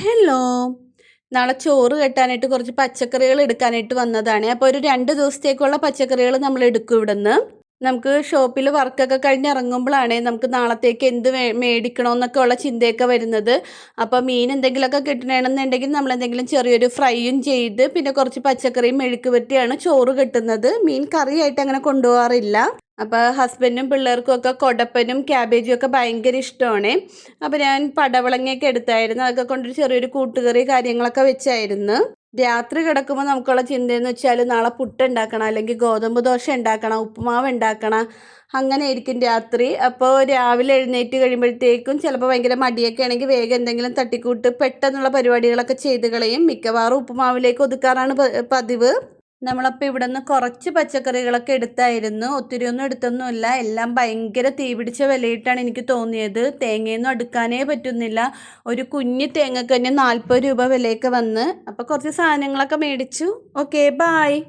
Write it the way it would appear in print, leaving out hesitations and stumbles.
Hello. നാളെ ചോറ് കെട്ടാനായിട്ട് കുറച്ച് പച്ചക്കറികൾ എടുക്കാനായിട്ട് വന്നതാണ്. അപ്പോൾ ഒരു 2 ദിവസത്തേക്കുള്ള പച്ചക്കറികൾ നമ്മൾ എടുക്കും ഇവിടുന്ന്. നമുക്ക് ഷോപ്പിൽ വർക്കൊക്കെ കഴിഞ്ഞ് ഇറങ്ങുമ്പോഴാണ് നമുക്ക് നാളത്തേക്ക് എന്ത് മേടിക്കണമെന്നൊക്കെ ഉള്ള ചിന്തയൊക്കെ വരുന്നത്. അപ്പോൾ മീൻ എന്തെങ്കിലുമൊക്കെ കിട്ടണമെന്നുണ്ടെങ്കിൽ നമ്മളെന്തെങ്കിലും ചെറിയൊരു ഫ്രൈയും ചെയ്ത് പിന്നെ കുറച്ച് പച്ചക്കറിയും മെഴുക്ക് പുരട്ടിയാണ് ചോറ് കെട്ടുന്നത്. മീൻ കറിയായിട്ട് അങ്ങനെ കൊണ്ടുപോകാറില്ല. അപ്പോൾ ഹസ്ബൻഡും പിള്ളേർക്കും ഒക്കെ കൊടപ്പനും ക്യാബേജും ഒക്കെ ഭയങ്കര ഇഷ്ടമാണ്. അപ്പോൾ ഞാൻ പടവളങ്ങയൊക്കെ എടുത്തായിരുന്നു. അതൊക്കെ കൊണ്ടൊരു ചെറിയൊരു കൂട്ടുകറി കാര്യങ്ങളൊക്കെ വെച്ചായിരുന്നു. രാത്രി കിടക്കുമ്പോൾ നമുക്കുള്ള ചിന്തയെന്ന് വെച്ചാൽ നാളെ പുട്ടുണ്ടാക്കണം, അല്ലെങ്കിൽ ഗോതമ്പ് ദോശ ഉണ്ടാക്കണം, ഉപ്പുമാവ് ഉണ്ടാക്കണം, അങ്ങനെ ആയിരിക്കും രാത്രി. അപ്പോൾ രാവിലെ എഴുന്നേറ്റ് കഴിയുമ്പോഴത്തേക്കും ചിലപ്പോൾ ഭയങ്കര മടിയൊക്കെ ആണെങ്കിൽ വേഗം എന്തെങ്കിലും തട്ടിക്കൂട്ട് പെട്ടെന്നുള്ള പരിപാടികളൊക്കെ ചെയ്ത് കളയും. മിക്കവാറും ഉപ്പുമാവിലേക്ക് ഒതുക്കാറാണ് പതിവ്. നമ്മളപ്പോൾ ഇവിടെ നിന്ന് കുറച്ച് പച്ചക്കറികളൊക്കെ എടുത്തായിരുന്നു. ഒത്തിരിയൊന്നും എടുത്തൊന്നുമില്ല. എല്ലാം ഭയങ്കര തീപിടിച്ച വിലയിട്ടാണ് എനിക്ക് തോന്നിയത്. തേങ്ങയൊന്നും അടുക്കാനേ പറ്റുന്നില്ല. ഒരു കുഞ്ഞ് തേങ്ങക്ക് തന്നെ 40 രൂപ വിലയൊക്കെ വന്ന്. അപ്പോൾ കുറച്ച് സാധനങ്ങളൊക്കെ മേടിച്ചു. Okay, bye.